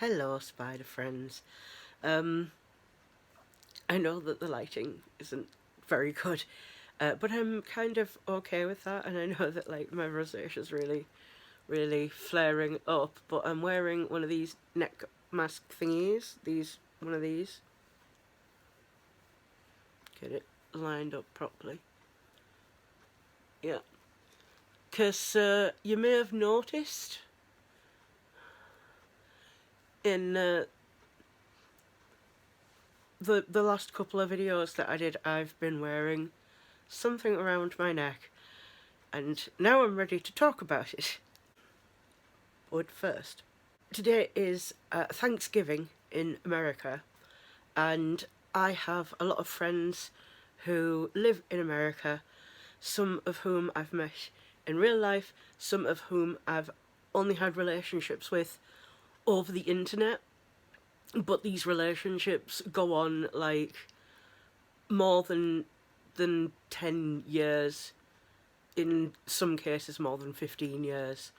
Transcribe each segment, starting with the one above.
Hello, spider friends. I know that the lighting isn't very good, but I'm kind of okay with that, and I know that like my rosacea's really flaring up. But I'm wearing one of these neck mask thingies. One of these. Get it lined up properly. Yeah, because you may have noticed in the last couple of videos that I did, I've been wearing something around my neck, and now I'm ready to talk about it. But first, today is Thanksgiving in America, and I have a lot of friends who live in America, some of whom I've met in real life, some of whom I've only had relationships with over the internet, but these relationships go on like more than 10 years, in some cases more than 15 years.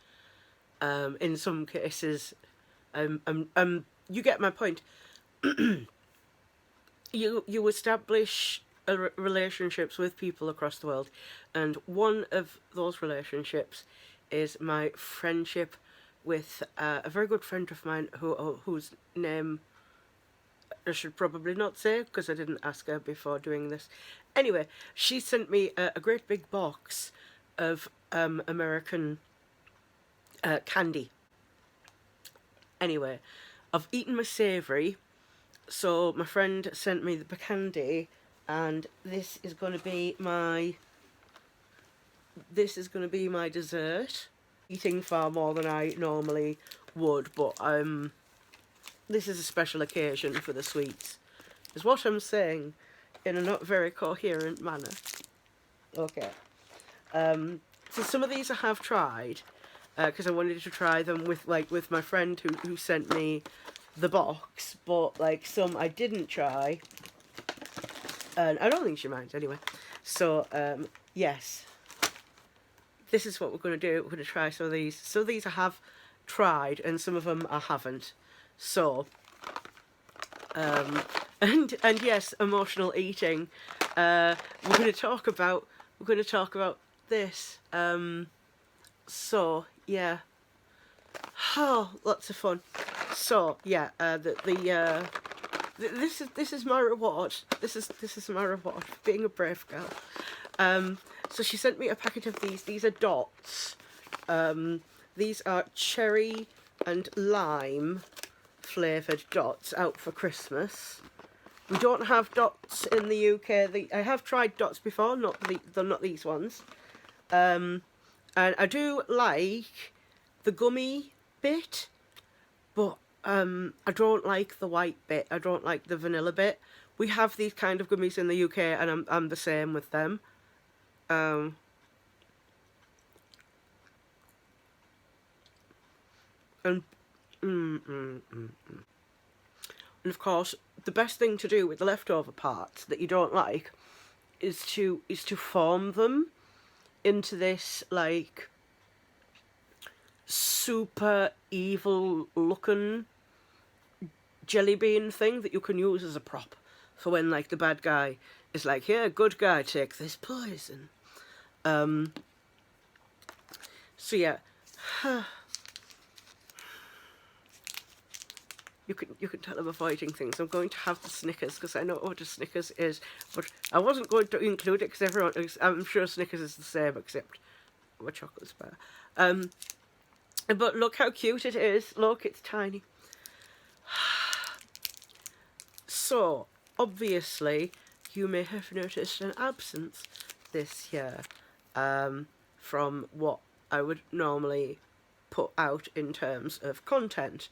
In some cases, you get my point. You establish relationships with people across the world, and one of those relationships is my friendship with a very good friend of mine whose name I should probably not say because I didn't ask her before doing this. Anyway, she sent me a great big box of American candy. Anyway, I've eaten my savoury, so my friend sent me the candy, and this is going to be my dessert. Eating far more than I normally would, but this is a special occasion for the sweets, is what I'm saying in a not very coherent manner. Okay. So some of these I have tried, because I wanted to try them with my friend who sent me the box, but like some I didn't try, and I don't think she minds anyway. So yes, this is what we're going to do. We're going to try some of these. Some of these I have tried, and some of them I haven't. So and yes, emotional eating. We're going to talk about this. So yeah. Oh, lots of fun. So yeah, this is my reward. This is my reward for being a brave girl. So she sent me a packet of these. These are dots. These are cherry and lime flavoured dots out for Christmas. We don't have dots in the UK. I have tried dots before, not these ones. And I do like the gummy bit, but I don't like the white bit. I don't like the vanilla bit. We have these kind of gummies in the UK, and I'm the same with them. And and of course, the best thing to do with the leftover parts that you don't like is to form them into this like super evil looking jelly bean thing that you can use as a prop for when like the bad guy is like, here, good guy, take this poison. So yeah. You can tell I'm avoiding things. I'm going to have the Snickers because I know what a Snickers is, but I wasn't going to include it because I'm sure Snickers is the same except a chocolate bar. But look how cute it is. Look, it's tiny. So obviously you may have noticed an absence this year from what I would normally put out in terms of content.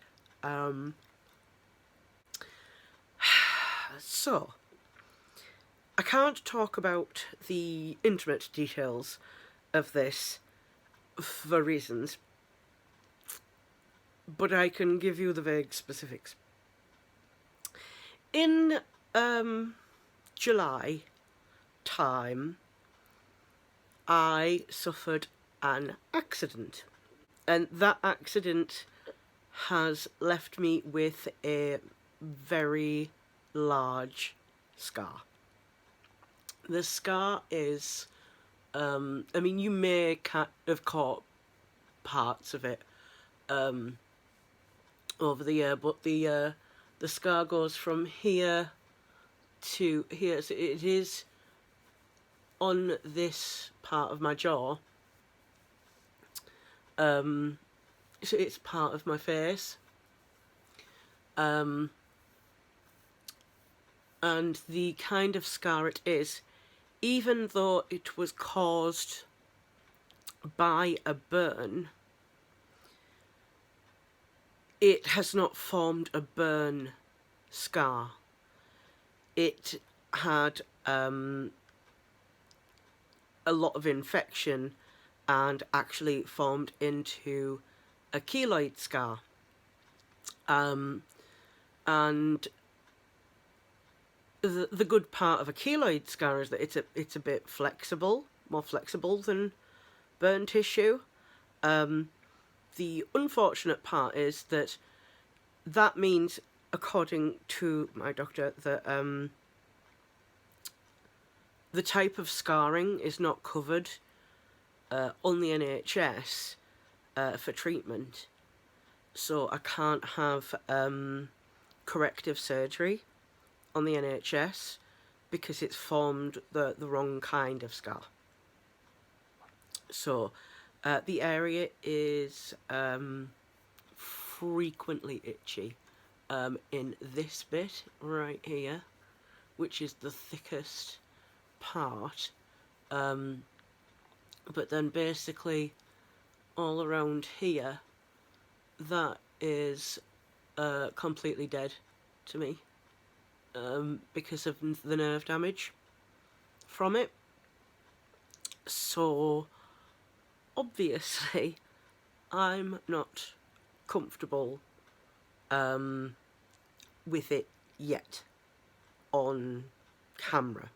So, I can't talk about the intimate details of this for reasons, but I can give you the vague specifics. In July time, I suffered an accident, and that accident has left me with a very large scar. The scar is, I mean, you may have caught parts of it over the year, but the scar goes from here to here. So it is on this part of my jaw. So it's part of my face. And the kind of scar it is, even though it was caused by a burn, it has not formed a burn scar. It had a lot of infection and actually formed into a keloid scar. And the good part of a keloid scar is that it's a bit flexible, more flexible than burn tissue. The unfortunate part is that means, according to my doctor, that the type of scarring is not covered on the NHS for treatment. So I can't have corrective surgery on the NHS because it's formed the wrong kind of scar. So the area is frequently itchy in this bit right here, which is the thickest part, but then basically all around here, that is completely dead to me because of the nerve damage from it. So obviously I'm not comfortable with it yet on camera.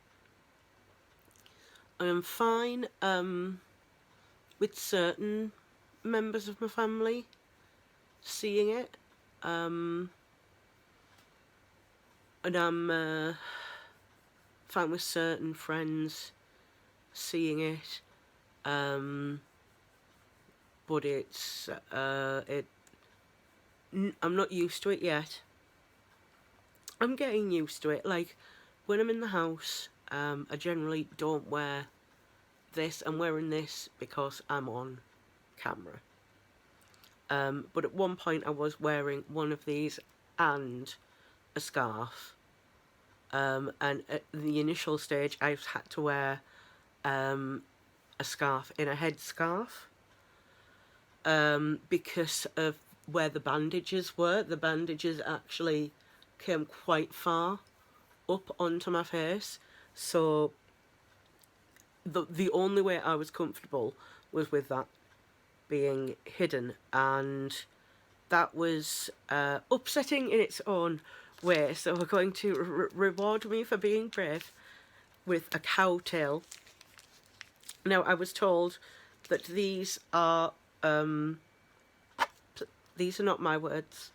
I am fine with certain members of my family seeing it, and I'm fine with certain friends seeing it, but it's I'm not used to it yet. I'm getting used to it. Like when I'm in the house, I generally don't wear this. I'm wearing this because I'm on camera. But at one point I was wearing one of these and a scarf. And at the initial stage I've had to wear a scarf in a headscarf because of where the bandages were. The bandages actually came quite far up onto my face, so the only way I was comfortable was with that being hidden, and that was upsetting in its own way. So we're going to reward me for being brave with a cowtail. Now I was told that these are not my words.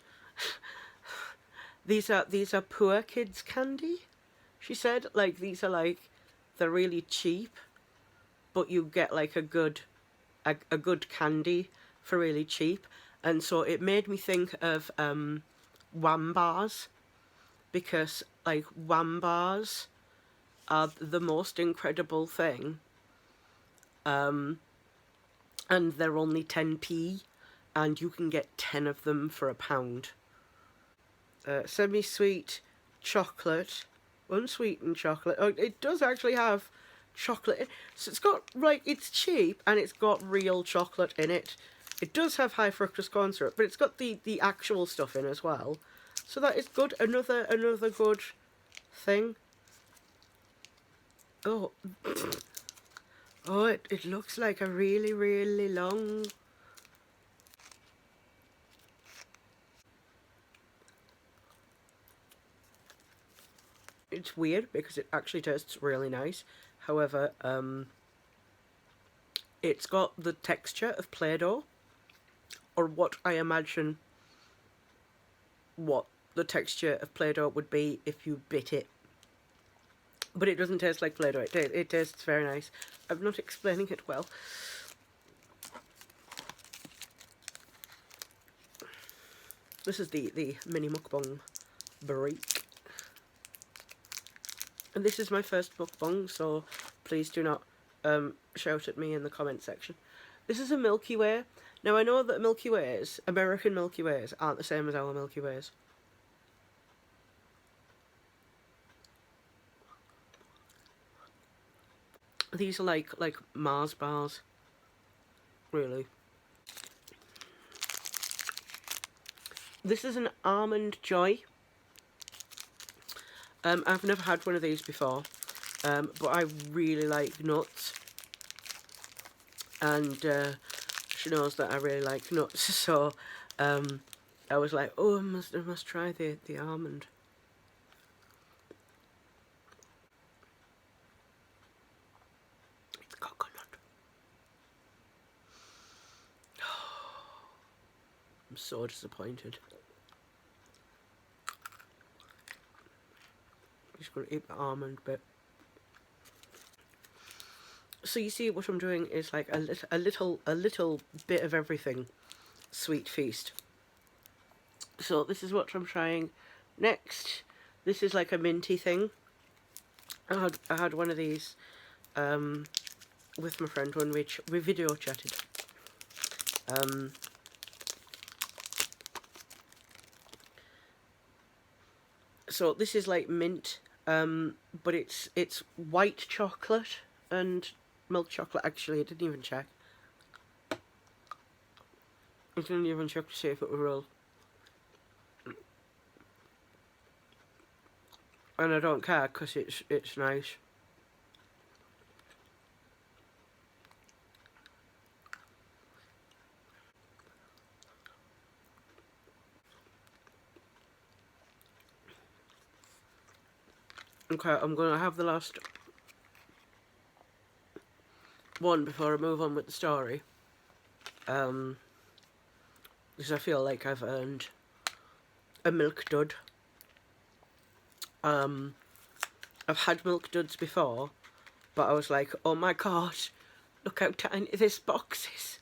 These are poor kids' candy, she said. Like, these are like, they're really cheap, but you get like a good candy for really cheap. And so it made me think of Wham bars, because like Wham bars are the most incredible thing, and they're only 10p, and you can get 10 of them for £1. Semi-sweet chocolate, unsweetened chocolate. Oh, it does actually have chocolate. So it's got, like, it's cheap and it's got real chocolate in it. It does have high fructose corn syrup, but it's got the actual stuff in as well. So that is good. Another good thing. Oh, oh, it looks like a really, really long. It's weird because it actually tastes really nice. However, it's got the texture of Play-Doh, or what I imagine what the texture of Play-Doh would be if you bit it. But it doesn't taste like Play-Doh. It tastes very nice. I'm not explaining it well. This is the mini mukbang break. And this is my first mukbang, so please do not shout at me in the comment section. This is a Milky Way. Now I know that Milky Ways, American Milky Ways, aren't the same as our Milky Ways. These are like Mars bars, really. This is an Almond Joy. I've never had one of these before, but I really like nuts, and she knows that I really like nuts, so I was like, oh, I must try the almond. It's coconut. I'm so disappointed. I'm just going to eat the almond bit. So you see, what I'm doing is like a little bit of everything. Sweet feast. So this is what I'm trying next. This is like a minty thing. I had one of these with my friend when we video chatted. So this is like mint, but it's white chocolate and milk chocolate. Actually, I didn't even check. I didn't even check to see if it was real. And I don't care because it's nice. Okay, I'm going to have the last one before I move on with the story. Because I feel like I've earned a milk dud. I've had milk duds before, but I was like, oh my god, look how tiny this box is.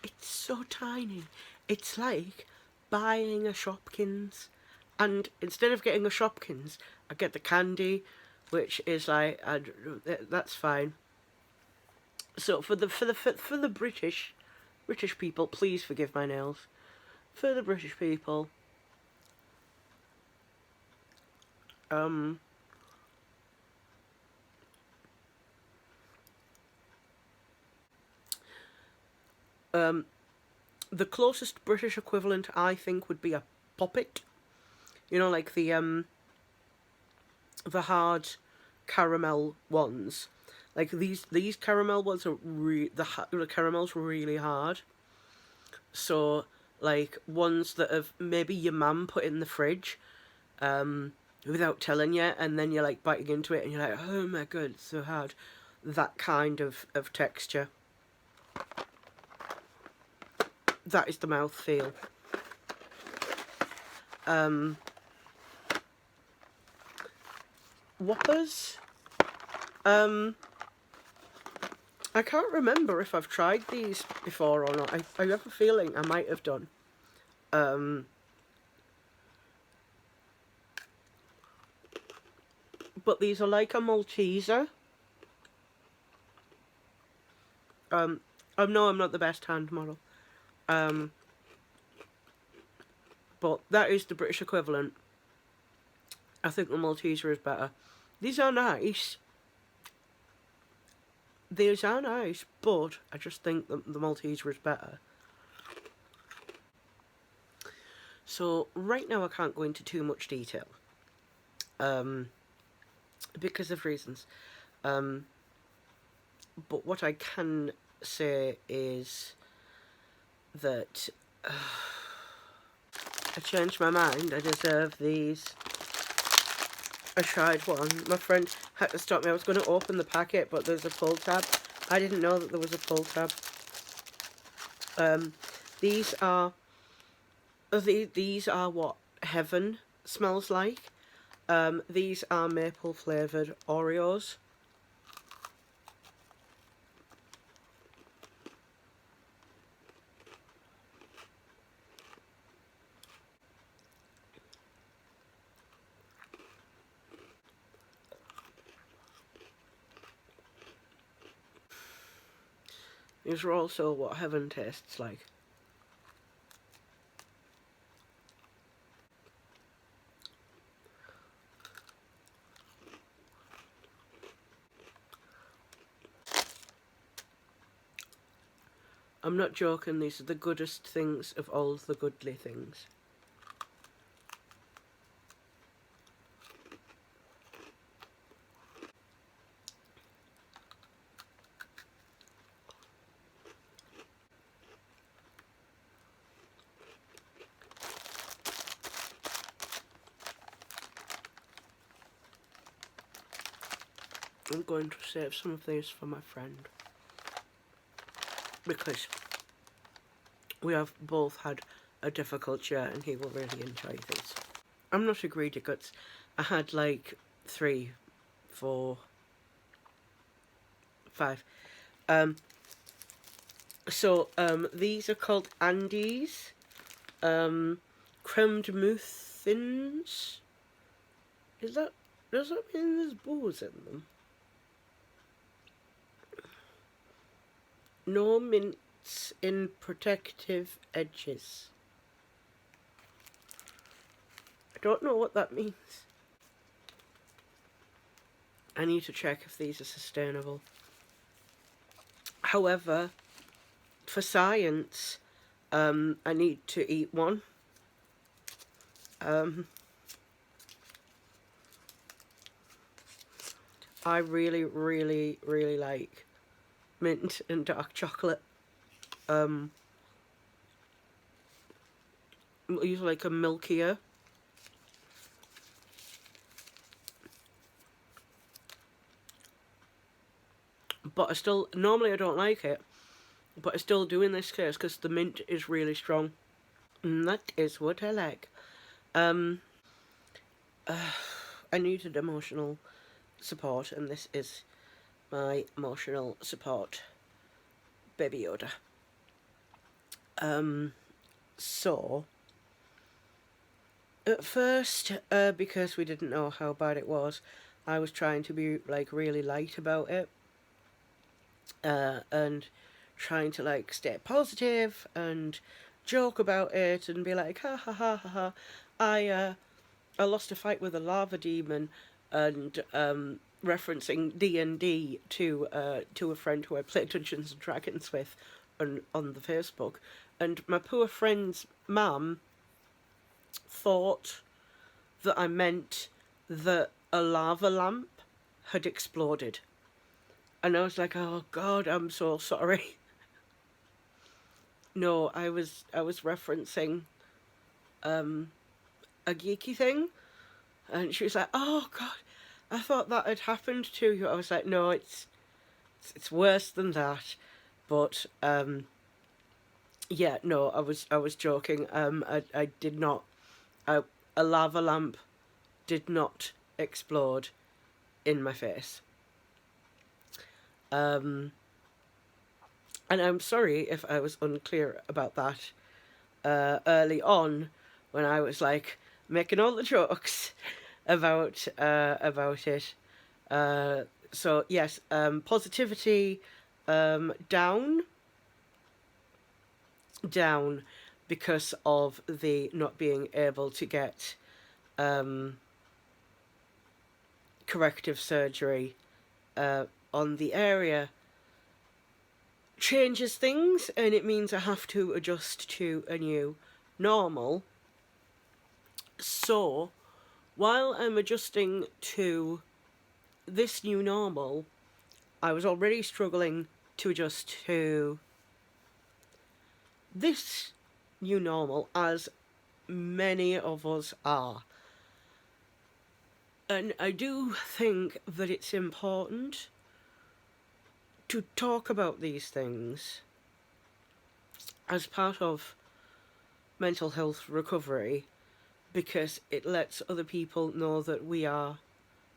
It's so tiny. It's like buying a Shopkins, and instead of getting a Shopkins, I get the candy, which is like, that's fine. So for the British people, please forgive my nails. For the British people, the closest British equivalent I think would be a poppet. You know, like the hard caramel ones. Like these caramel ones are the caramel's really hard. So like ones that have maybe your mum put in the fridge, without telling you, and then you're like biting into it and you're like, oh my god, it's so hard. That kind of texture. That is the mouthfeel. Whoppers. I can't remember if I've tried these before or not. I have a feeling I might have done. But these are like a Malteser. I know I'm not the best hand model. But that is the British equivalent. I think the Malteser is better. These are nice. These are nice, but I just think the Malteser is better. So right now I can't go into too much detail. Because of reasons. But what I can say is that I changed my mind. I deserve these. I tried one. My friend had to stop me. I was going to open the packet, but there's a pull tab. I didn't know that there was a pull tab. These are These are what heaven smells like. These are maple flavoured Oreos. These are also what heaven tastes like. I'm not joking, these are the goodest things of all the goodly things. I'm going to save some of these for my friend, because we have both had a difficult year and he will really enjoy these. I'm not a greedy guts. I had like 3, 4, 5. These are called Andes. Creme de muffins. Does that mean there's booze in them? No mints in protective edges. I don't know what that means. I need to check if these are sustainable. However, for science, I need to eat one. I really, really, really like mint and dark chocolate. These are like a milkier. But I still, normally I don't like it, but I still do in this case because the mint is really strong. And that is what I like. I needed emotional support, and this is my emotional support, Baby Yoda. So, at first, because we didn't know how bad it was, I was trying to be like really light about it, and trying to like stay positive and joke about it and be like, ha ha ha ha ha. I lost a fight with a lava demon, and referencing D&D to a friend who I played Dungeons and Dragons with on the Facebook, and my poor friend's mum thought that I meant that a lava lamp had exploded. And I was like, oh God, I'm so sorry. No, I was referencing a geeky thing. And she was like, oh God, I thought that had happened to you. I was like, no, it's worse than that. But yeah, no, I was joking. I did not. A lava lamp did not explode in my face. And I'm sorry if I was unclear about that early on, when I was like making all the jokes about it. So yes, positivity down because of the not being able to get corrective surgery on the area changes things, and it means I have to adjust to a new normal. So while I'm adjusting to this new normal, I was already struggling to adjust to this new normal, as many of us are. And I do think that it's important to talk about these things as part of mental health recovery, because it lets other people know that we are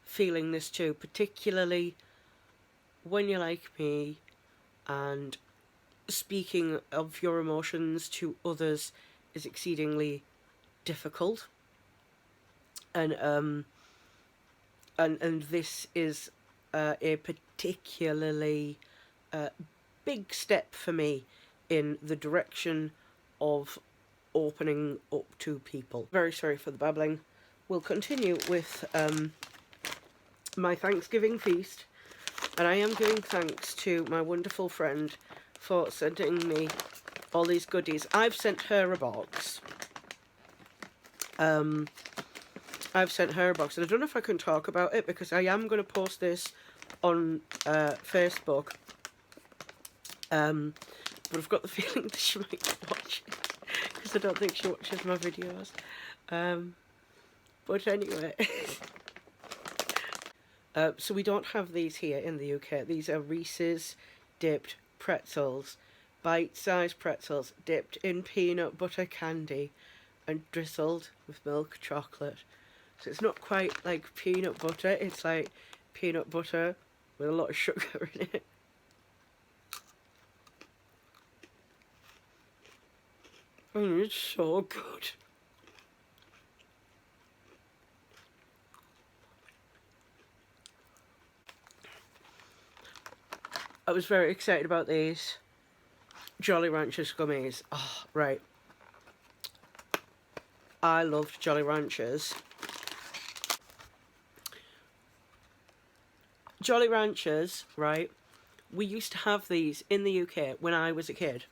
feeling this too, particularly when you're like me and speaking of your emotions to others is exceedingly difficult. And this is a particularly big step for me in the direction of opening up to people. Very sorry for the babbling. We'll continue with my Thanksgiving feast, and I am giving thanks to my wonderful friend for sending me all these goodies. I've sent her a box. I've sent her a box, and I don't know if I can talk about it because I am going to post this on Facebook. But I've got the feeling that she might watch it because I don't think she watches my videos. But anyway, so we don't have these here in the UK. These are Reeses dipped pretzels, bite-sized pretzels dipped in peanut butter candy and drizzled with milk chocolate. So it's not quite like peanut butter, it's like peanut butter with a lot of sugar in it. And it's so good. I was very excited about these Jolly Ranchers gummies. Oh, right. I loved Jolly Ranchers. Jolly Ranchers, right? We used to have these in the UK when I was a kid.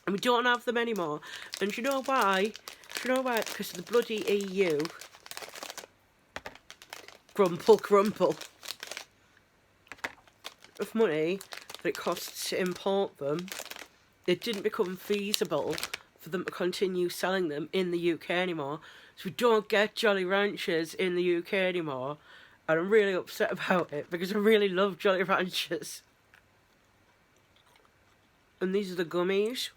And we don't have them anymore. And do you know why? Do you know why? Because of the bloody EU. Grumple. Of money that it costs to import them. It didn't become feasible for them to continue selling them in the UK anymore. So we don't get Jolly Ranchers in the UK anymore. And I'm really upset about it because I really love Jolly Ranchers. And these are the gummies.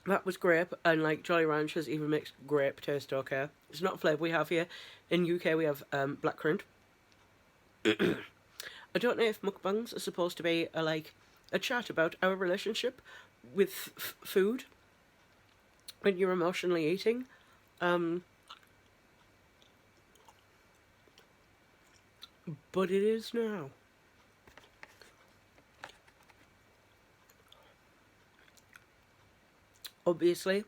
That was grape, and like Jolly Ranchers even makes grape taste okay. It's not a flavour we have here. In UK we have blackcurrant. I don't know if mukbangs are supposed to be a chat about our relationship with food when you're emotionally eating. But it is now. Obviously,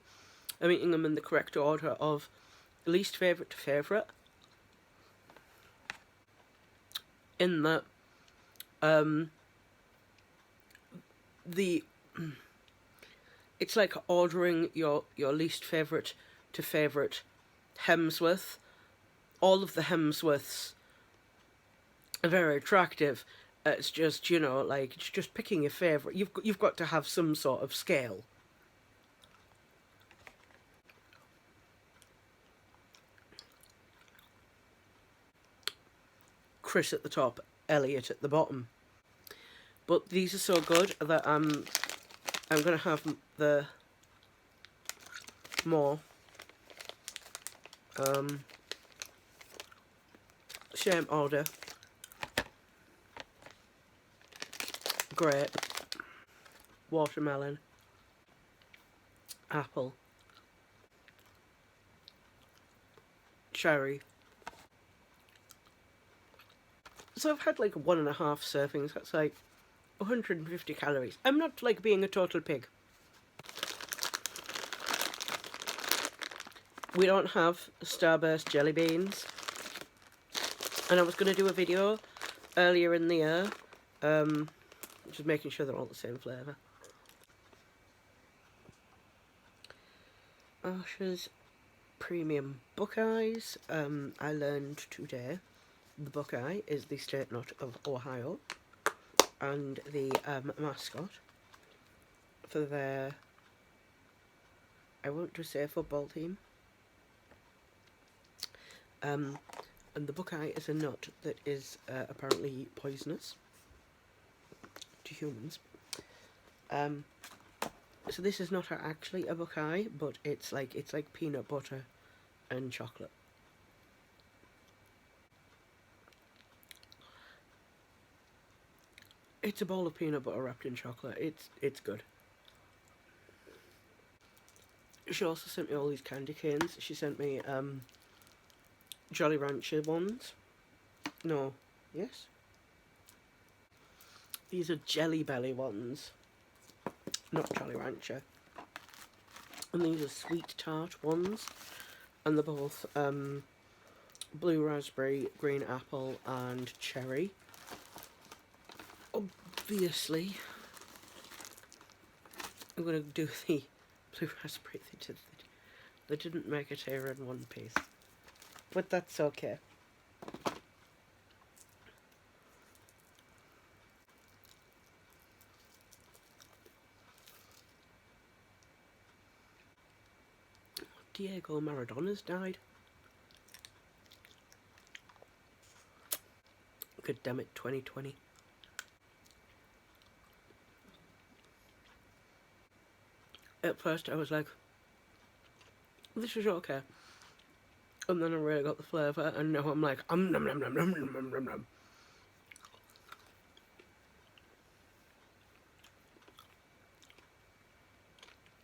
I'm eating them in the correct order of least favourite to favourite. In that, it's like ordering your least favourite to favourite Hemsworth. All of the Hemsworths are very attractive. It's just, you know, like, it's just picking your favourite. You've got to have some sort of scale. Chris at the top, Elliot at the bottom. But these are so good that I'm going to have the more same order. Grape, watermelon, apple, cherry. So I've had like 1.5 servings. That's like 150 calories. I'm not like being a total pig. We don't have Starburst jelly beans. And I was going to do a video earlier in the year, just making sure they're all the same flavour. Asher's Premium Buckeyes. I learned today the buckeye is the state nut of Ohio, and the mascot for their, I want to say, football team. And the buckeye is a nut that is apparently poisonous to humans. So this is not actually a buckeye, but it's like peanut butter and chocolate. It's a bowl of peanut butter wrapped in chocolate. It's good. She also sent me all these candy canes. She sent me Jolly Rancher ones. No, yes. These are Jelly Belly ones, not Jolly Rancher. And these are sweet tart ones, and they're both blue raspberry, green apple, and cherry. Obviously, I'm gonna do the blue raspberry. They didn't make it here in one piece, but that's okay. Diego Maradona's died. God damn it, 2020. At first I was like, this is okay. And then I really got the flavour, and now I'm like, nom nom nom nom nom nom nom nom.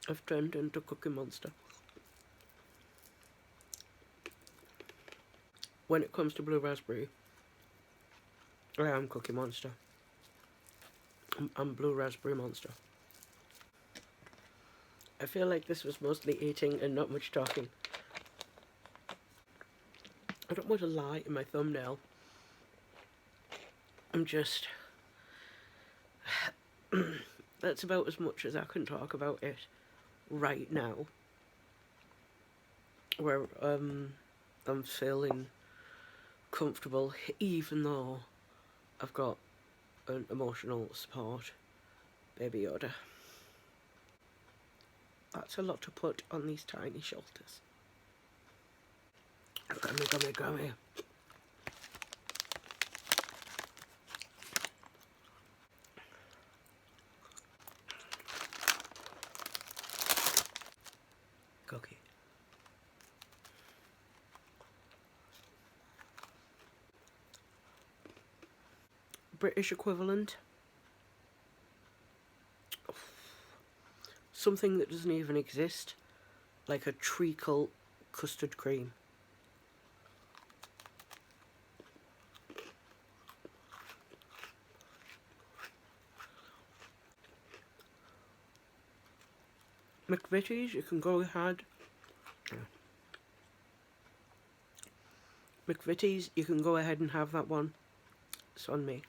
I've turned into Cookie Monster. When it comes to blue raspberry, I am Cookie Monster. I'm Blue Raspberry Monster. I feel like this was mostly eating and not much talking. I don't want to lie in my thumbnail. I'm just... That's about as much as I can talk about it right now. Where I'm feeling comfortable, even though I've got an emotional support Baby Yoda. That's a lot to put on these tiny shoulders. Gummy, gummy, gummy. Cookie. British equivalent. Something that doesn't even exist. Like a treacle custard cream. McVitie's, you can go ahead. McVitie's, you can go ahead and have that one. It's on me.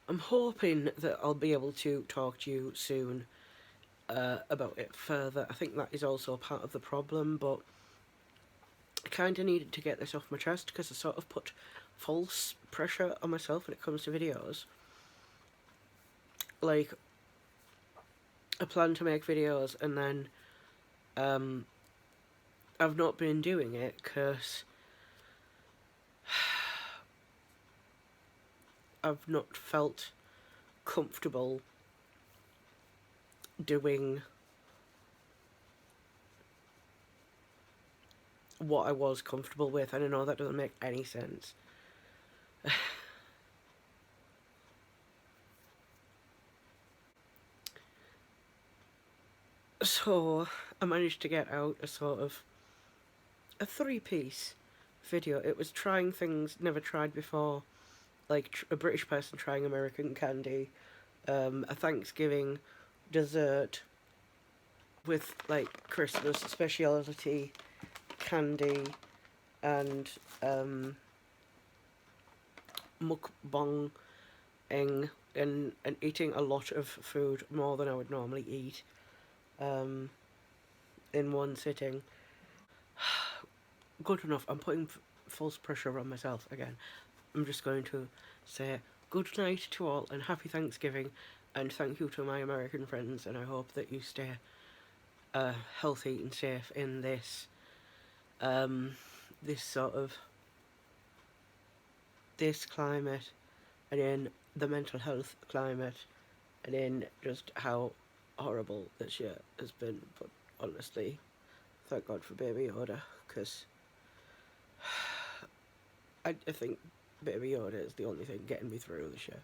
I'm hoping that I'll be able to talk to you soon about it further. I think that is also part of the problem, but I kind of needed to get this off my chest because I sort of put false pressure on myself when it comes to videos. Like, I plan to make videos and then I've not been doing it because I've not felt comfortable doing what I was comfortable with. I don't know, that doesn't make any sense. So I managed to get out a sort of a 3-piece video. It was trying things never tried before, like a British person trying American candy, a Thanksgiving dessert with like Christmas speciality candy, and mukbang and eating a lot of food, more than I would normally eat, in one sitting. Good enough. I'm putting false pressure on myself again. I'm just going to say good night to all and happy Thanksgiving, and thank you to my American friends, and I hope that you stay healthy and safe in this this climate, and in the mental health climate, and in just how horrible this year has been. But honestly, thank God for Baby Yoda, because I think Baby Yoda is the only thing getting me through this year.